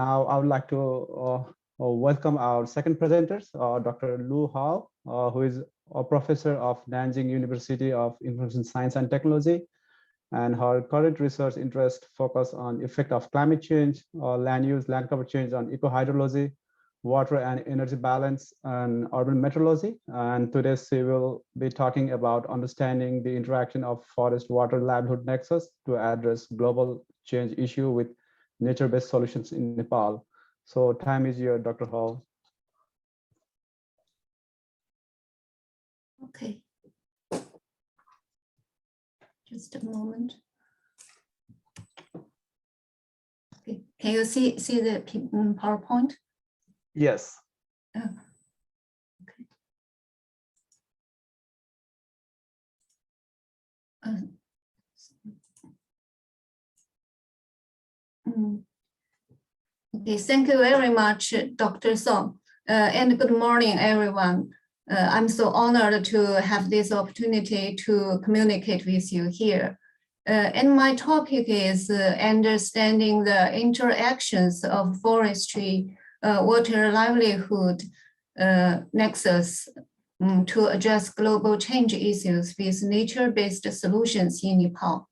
now I would like to welcome our second presenters, Dr. Lu Hao, who is a professor of Nanjing University of Information Science and Technology, and her current research interest focus on effect of climate change, land use, land cover change on ecohydrology, water and energy balance, and urban meteorology. And today she will be talking about understanding the interaction of forest-water-livelihood nexus to address global change issue with nature-based solutions in Nepal. So time is your Dr. Hall. Okay. Just a moment. Okay. Can you see the PowerPoint? Yes. Oh, okay. Okay, thank you very much, Dr. Song, and good morning, everyone. I'm so honored to have this opportunity to communicate with you here. And my topic is understanding the interactions of forestry, water livelihood nexus to address global change issues with nature-based solutions in Nepal.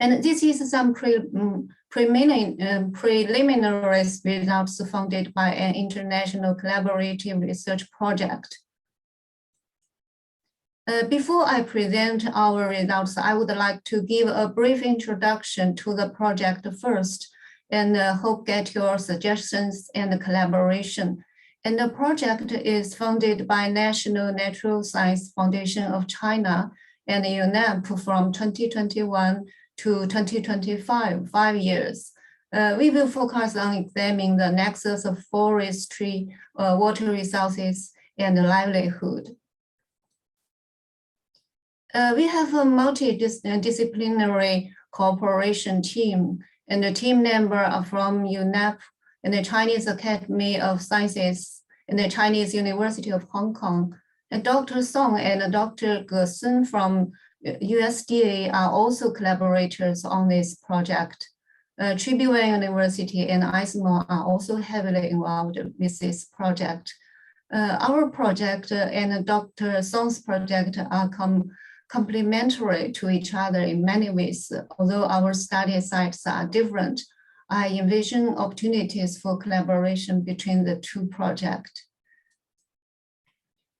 And this is some preliminary results funded by an international collaborative research project. Before I present our results, I would like to give a brief introduction to the project first, and hope get your suggestions and collaboration. And the project is funded by National Natural Science Foundation of China and UNEP from 2021 to 2025, 5 years. We will focus on examining the nexus of forestry, water resources, and livelihood. We have a multidisciplinary cooperation team, and the team members are from UNEP and the Chinese Academy of Sciences and the Chinese University of Hong Kong. And Dr. Song and Dr. Ge Sun from USDA are also collaborators on this project. Tribune University and ISMO are also heavily involved with this project. Our project and Dr. Song's project are complementary to each other in many ways. Although our study sites are different, I envision opportunities for collaboration between the two projects.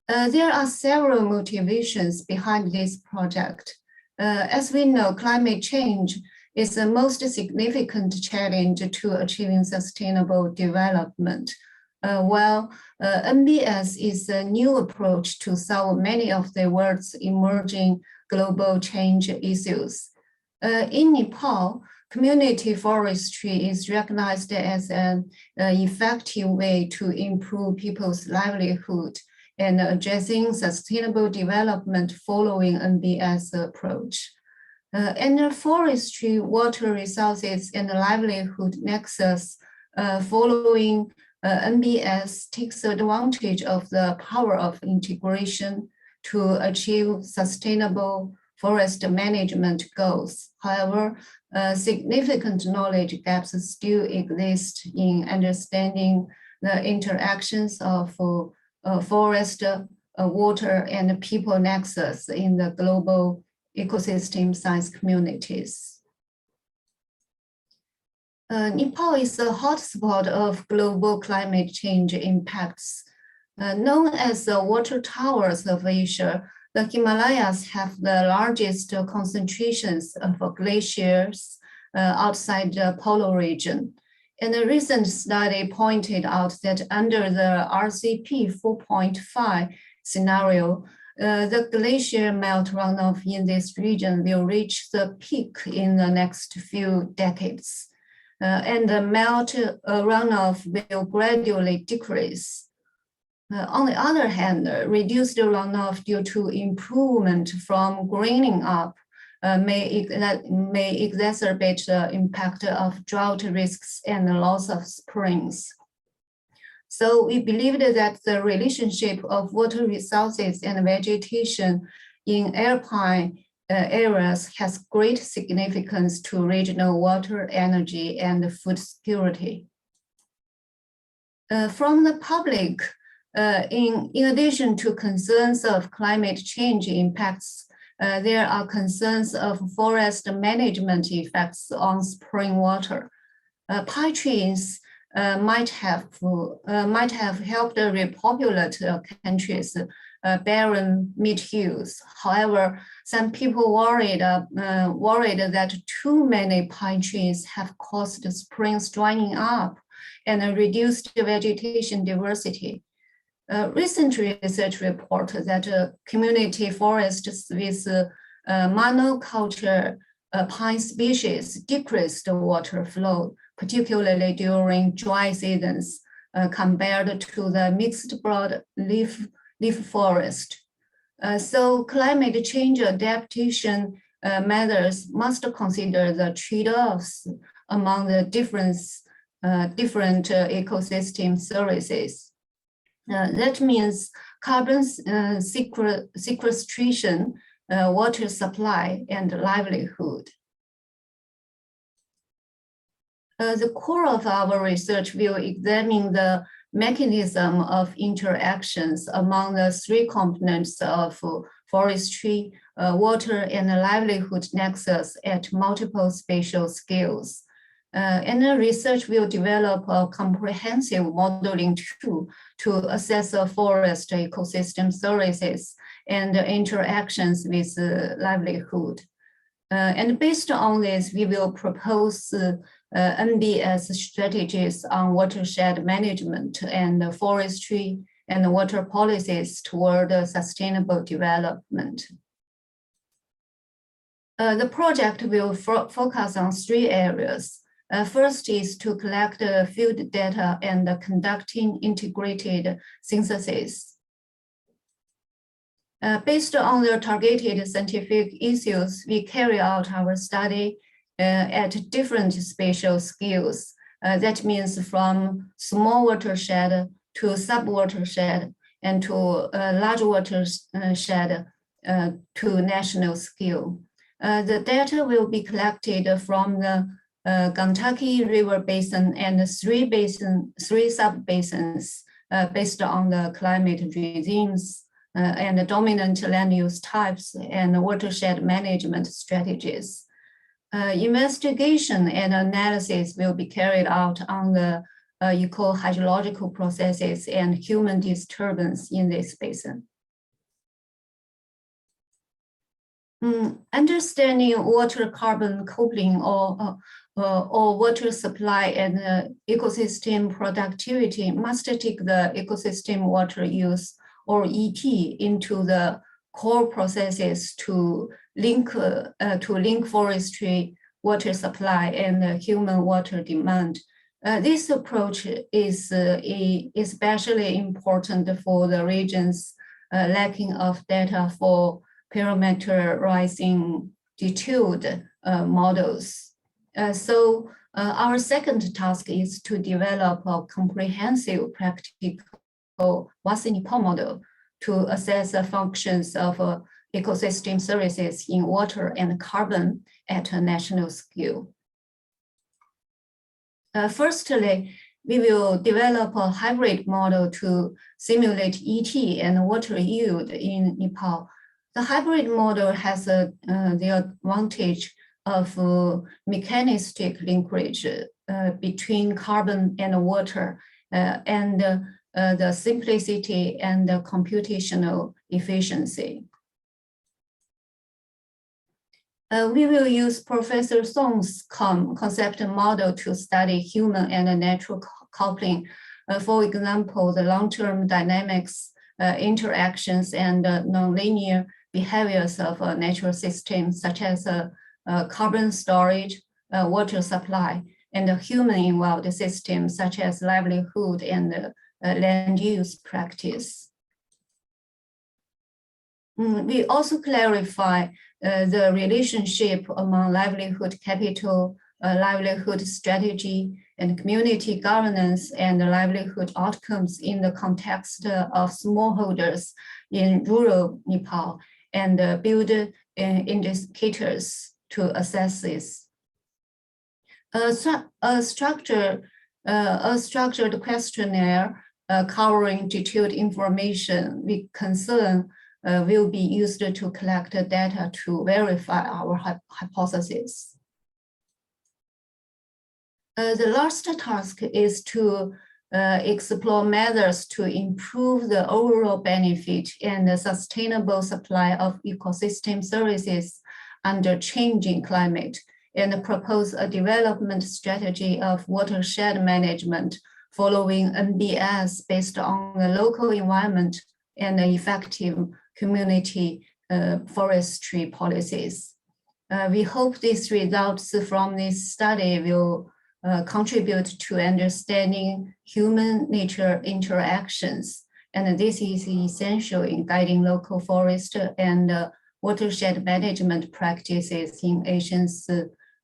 There are several motivations behind this project. As we know, climate change is the most significant challenge to achieving sustainable development. While NBS is a new approach to solve many of the world's emerging global change issues. In Nepal, community forestry is recognized as an effective way to improve people's livelihood and addressing sustainable development following NBS approach. And the forestry, water resources, and livelihood nexus following NBS takes advantage of the power of integration to achieve sustainable forest management goals. However, significant knowledge gaps still exist in understanding the interactions of forest, water, and people nexus in the global ecosystem science communities. Nepal is a hotspot of global climate change impacts. Known as the water towers of Asia, the Himalayas have the largest concentrations of glaciers outside the polar region. And a recent study pointed out that under the RCP 4.5 scenario, the glacier melt runoff in this region will reach the peak in the next few decades. And the melt runoff will gradually decrease. On the other hand, reduced runoff due to improvement from greening up may exacerbate the impact of drought risks and the loss of springs. So we believe that the relationship of water resources and vegetation in alpine areas has great significance to regional water, energy, and food security. From the public, in addition to concerns of climate change impacts, there are concerns of forest management effects on spring water. Pine trees might have helped repopulate countries' barren mid-hills. However, some people worried that too many pine trees have caused springs drying up and reduced vegetation diversity. Recent research reports that community forests with monoculture pine species decreased water flow, particularly during dry seasons, compared to the mixed broad leaf forest. So climate change adaptation measures must consider the trade-offs among the different ecosystem services. That means carbon sequestration, water supply, and livelihood. The core of our research will examine the mechanism of interactions among the three components of forestry, water, and livelihood nexus at multiple spatial scales. And the research will develop a comprehensive modeling tool to assess forest ecosystem services and interactions with livelihood. And based on this, we will propose NBS strategies on watershed management and forestry and water policies toward sustainable development. The project will focus on three areas. First is to collect field data and conducting integrated synthesis. Based on the targeted scientific issues, we carry out our study at different spatial scales. That means from small watershed to sub-watershed and to large watershed to national scale. The data will be collected from the Kentucky River Basin and three sub-basins based on the climate regimes and the dominant land use types and watershed management strategies. Investigation and analysis will be carried out on the eco-hydrological processes and human disturbance in this basin. Understanding water carbon coupling or water supply and ecosystem productivity must take the ecosystem water use or ET into the core processes to link forestry, water supply, and human water demand. This approach is especially important for the regions lacking of data for parameterizing detailed models. So our second task is to develop a comprehensive practical Nepal model to assess the functions of ecosystem services in water and carbon at a national scale. Firstly, we will develop a hybrid model to simulate ET and water yield in Nepal. The hybrid model has the advantage of mechanistic linkage between carbon and water and the simplicity and the computational efficiency. We will use Professor Song's concept model to study human and natural coupling. For example, the long-term dynamics, interactions, and nonlinear behaviors of natural systems, such as carbon storage, water supply, and human-involved systems, such as livelihood and land use practice. We also clarify the relationship among livelihood capital, livelihood strategy, and community governance and livelihood outcomes in the context of smallholders in rural Nepal and build indicators to assess this. A structure A structured questionnaire covering detailed information we concern will be used to collect data to verify our hypothesis. The last task is to explore methods to improve the overall benefit and the sustainable supply of ecosystem services under changing climate, and propose a development strategy of watershed management following NBS based on the local environment and the effective community forestry policies. We hope these results from this study will contribute to understanding human-nature interactions, and this is essential in guiding local forest and watershed management practices in Asia's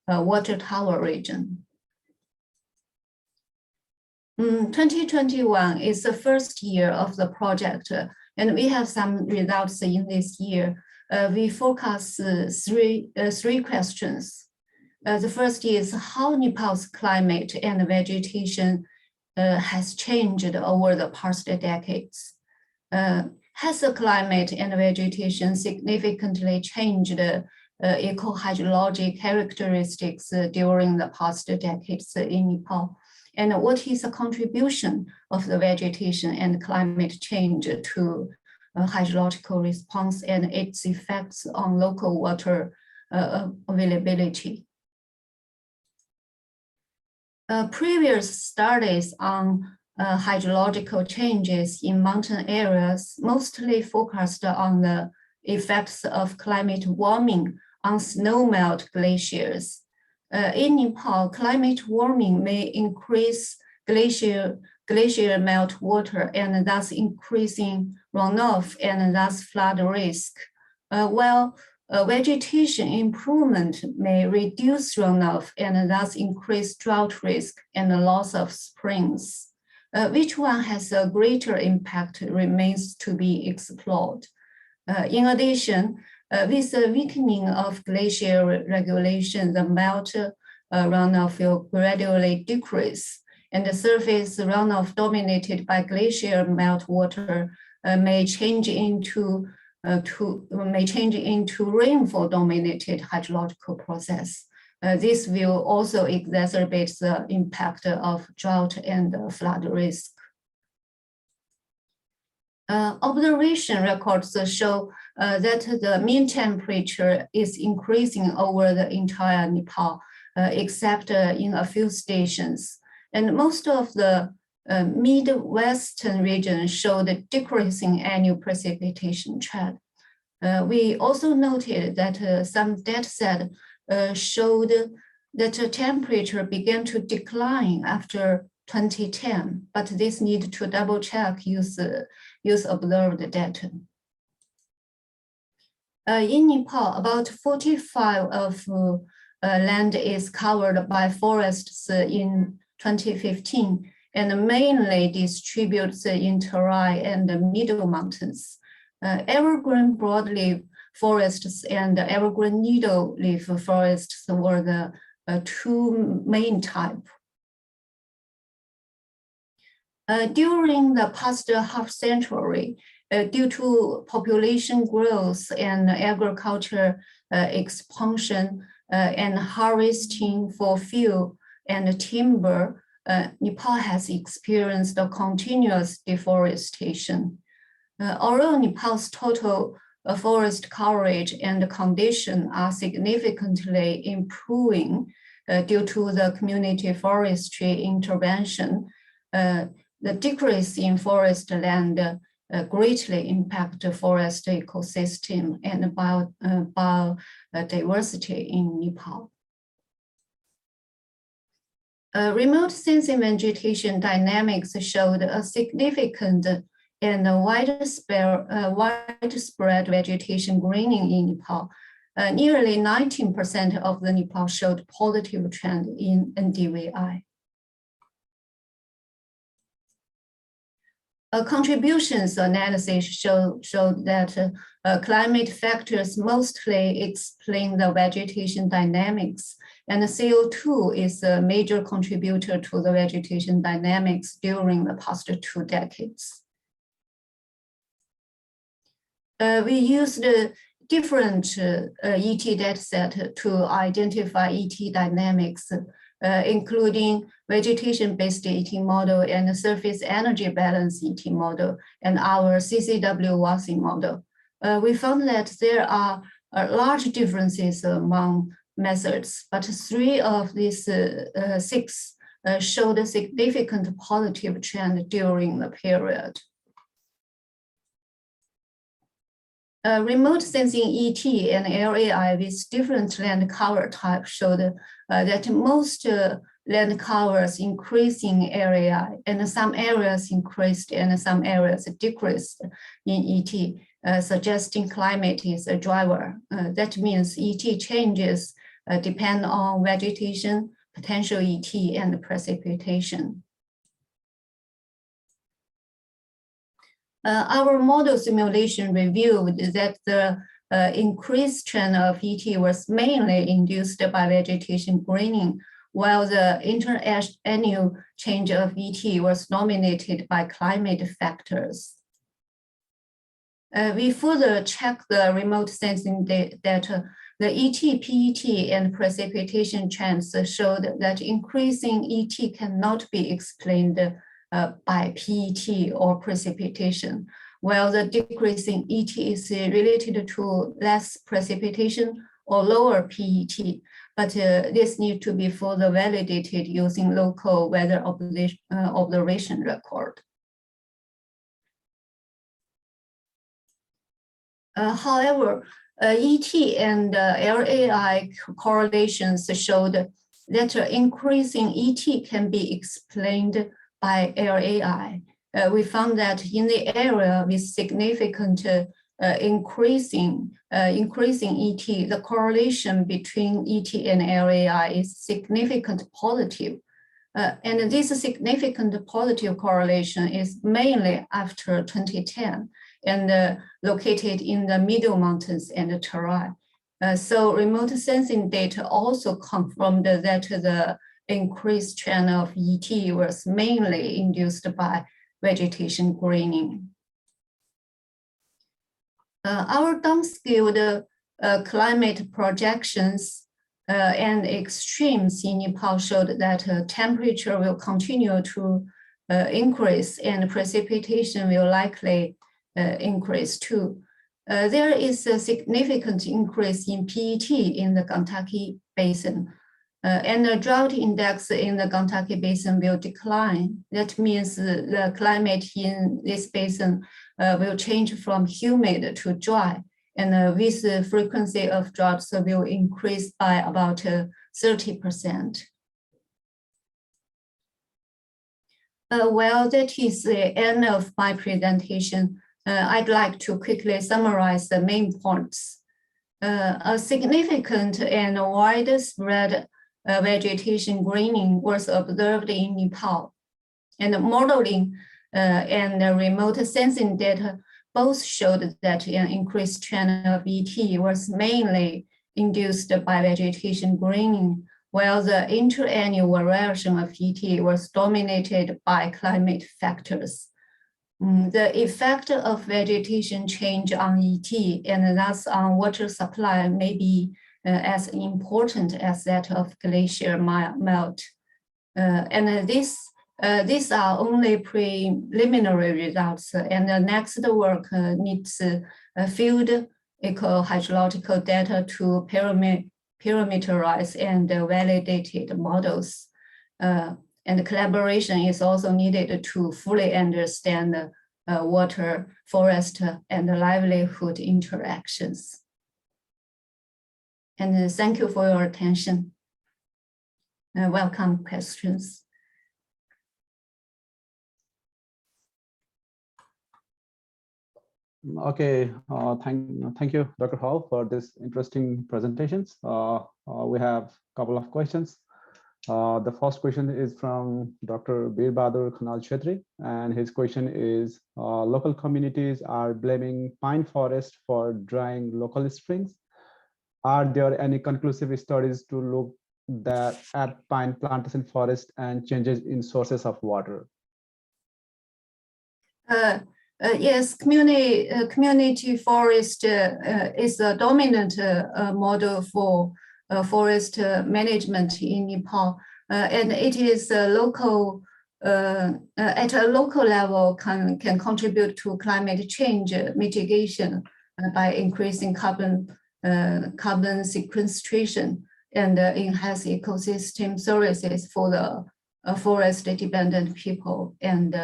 water tower region. 2021 is the first year of the project, and we have some results in this year. We forecast three questions. The first is how Nepal's climate and vegetation has changed over the past decades. Has the climate and vegetation significantly changed eco-hydrologic characteristics during the past decades in Nepal? And what is the contribution of the vegetation and climate change to hydrological response and its effects on local water availability? Previous studies on hydrological changes in mountain areas mostly focused on the effects of climate warming on snowmelt glaciers. In Nepal, climate warming may increase glacier meltwater and thus increasing runoff and thus flood risk, while vegetation improvement may reduce runoff and thus increase drought risk and the loss of springs. Which one has a greater impact remains to be explored. In addition, with the weakening of glacier regulation, the melt runoff will gradually decrease, and the surface runoff dominated by glacier meltwater may change into rainfall-dominated hydrological process. This will also exacerbate the impact of drought and flood risk. Observation records show that the mean temperature is increasing over the entire Nepal, except in a few stations. And most of the Midwestern region showed a decreasing annual precipitation trend. We also noted that some data set showed that the temperature began to decline after 2010, but this need to double check use observed data. In Nepal, about 45% of land is covered by forests in 2015, and mainly distributed in Terai and the Middle Mountains. Evergreen broadleaf forests and evergreen needle-leaf forests were the two main types. During the past half century, due to population growth and agriculture expansion and harvesting for fuel and timber, Nepal has experienced a continuous deforestation. Although Nepal's total forest coverage and condition are significantly improving due to the community forestry intervention, the decrease in forest land greatly impact the forest ecosystem and biodiversity in Nepal. Remote sensing vegetation dynamics showed a significant and widespread vegetation greening in Nepal. Nearly 19% of the Nepal showed positive trend in NDVI. Contributions analysis showed that climate factors mostly explain the vegetation dynamics, and the CO2 is a major contributor to the vegetation dynamics during the past 2 decades. We used different ET dataset to identify ET dynamics, including vegetation-based ET model and the surface energy balance ET model and our CCW WASI model. We found that there are large differences among methods, but 3 of these 6 showed a significant positive trend during the period. Remote sensing ET and LAI with different land cover types showed that most land covers increasing area, and some areas increased and some areas decreased in ET, suggesting climate is a driver. That means ET changes depend on vegetation, potential ET, and precipitation. Our model simulation revealed that the increased trend of ET was mainly induced by vegetation greening, while the interannual change of ET was dominated by climate factors. We further checked the remote sensing data. The ET, PET, and precipitation trends showed that increasing ET cannot be explained by PET or precipitation, while the decreasing ET is related to less precipitation or lower PET, but this needs to be further validated using local weather observation record. However, ET and LAI correlations showed that increasing ET can be explained by LAI. We found that in the area with significant increasing ET, the correlation between ET and LAI is significant positive. And this significant positive correlation is mainly after 2010 and located in the Middle Mountains and the Terai. So remote sensing data also confirmed that the increased trend of ET was mainly induced by vegetation greening. Our downscaled climate projections and extremes in Nepal showed that temperature will continue to increase and precipitation will likely increase too. There is a significant increase in PET in the Gandaki Basin, and the drought index in the Gandaki Basin will decline. That means the climate in this basin will change from humid to dry, and with the frequency of droughts will increase by about 30%. Well, that is the end of my presentation. I'd like to quickly summarize the main points. A significant and widespread vegetation greening was observed in Nepal, and modeling and remote sensing data both showed that an increased trend of ET was mainly induced by vegetation greening, while the interannual variation of ET was dominated by climate factors. The effect of vegetation change on ET and thus on water supply may be as important as that of glacier melt. And these are only preliminary results, and the next work needs field eco-hydrological data to parameterize and validated models. And collaboration is also needed to fully understand water, forest, and livelihood interactions. And thank you for your attention. Welcome questions. Okay, thank you, Dr. Hall, for this interesting presentations. We have a couple of questions. The first question is from Dr. Bir Bahadur Khanal Chetri, and his question is, local communities are blaming pine forest for drying local springs. Are there any conclusive studies to look at pine plantation forest and changes in sources of water? Yes, community forest is a dominant model for forest management in Nepal, and it is local at a local level can contribute to climate change mitigation by increasing carbon sequestration and enhance ecosystem services for the forest-dependent people and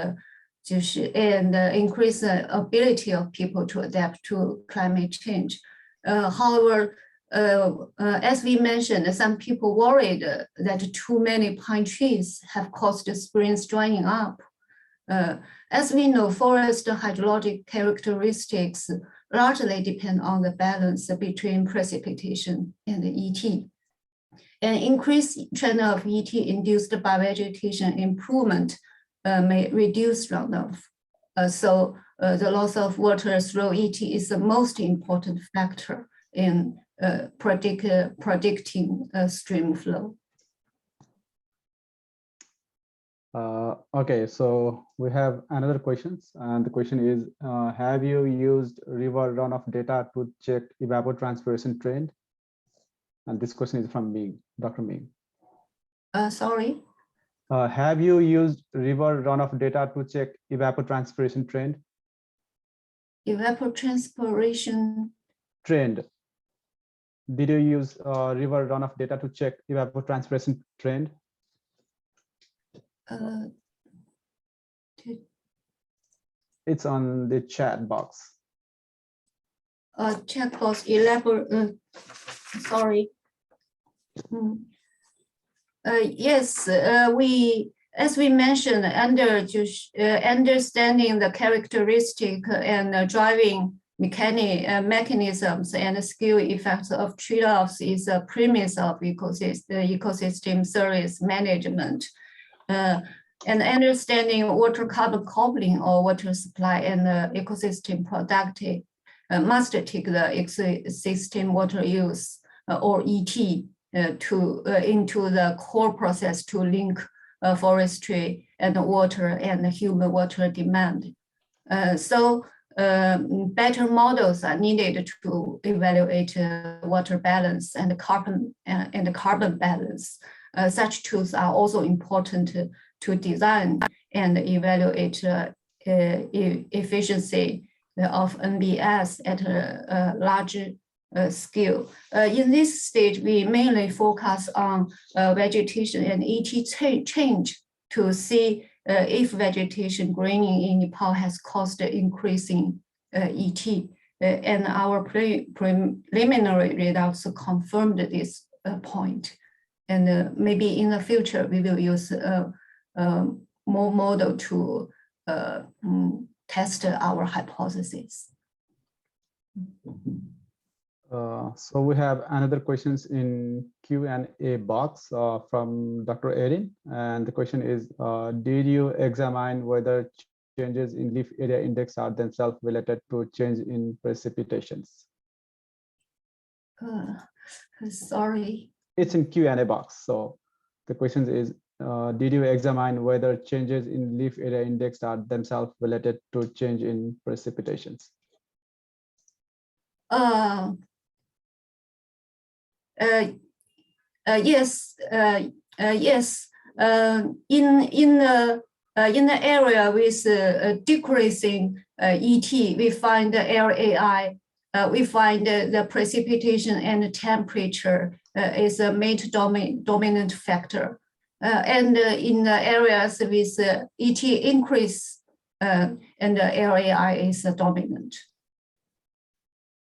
increase the ability of people to adapt to climate change. However, as we mentioned, some people worried that too many pine trees have caused the springs drying up. As we know, forest hydrologic characteristics largely depend on the balance between precipitation and ET. An increased trend of ET induced by vegetation improvement may reduce runoff. So the loss of water through ET is the most important factor in predicting stream flow. Okay, so we have another question, and the question is, have you used river runoff data to check evapotranspiration trend? And this question is from Ming, Dr. Ming. Sorry? Have you used river runoff data to check evapotranspiration trend? Evapotranspiration trend. Did you use river runoff data to check evapotranspiration trend? It's on the chat box. Chat box, elaborate. Sorry. Yes, as we mentioned, understanding the characteristic and driving mechanisms and skill effects of trade-offs is a premise of ecosystem service management. And understanding water carbon coupling or water supply and ecosystem productive must take the existing water use or ET into the core process to link forestry and water and human water demand. So better models are needed to evaluate water balance and carbon balance. Such tools are also important to design and evaluate efficiency of NBS at a larger scale. In this stage, we mainly focus on vegetation and ET change to see if vegetation greening in Nepal has caused increasing ET. And our preliminary results confirmed this point. And maybe in the future, we will use more model to test our hypothesis. So we have another questions in Q&A box from Dr. Erin, and the question is, did you examine whether changes in leaf area index are themselves related to change in precipitations? Sorry. It's in Q&A box. So the question is, did you examine whether changes in leaf area index are themselves related to change in precipitations? Yes, yes. In the area with decreasing ET, we find the LAI. We find the precipitation and the temperature is a major dominant factor. And in the areas with ET increase, and the LAI is dominant.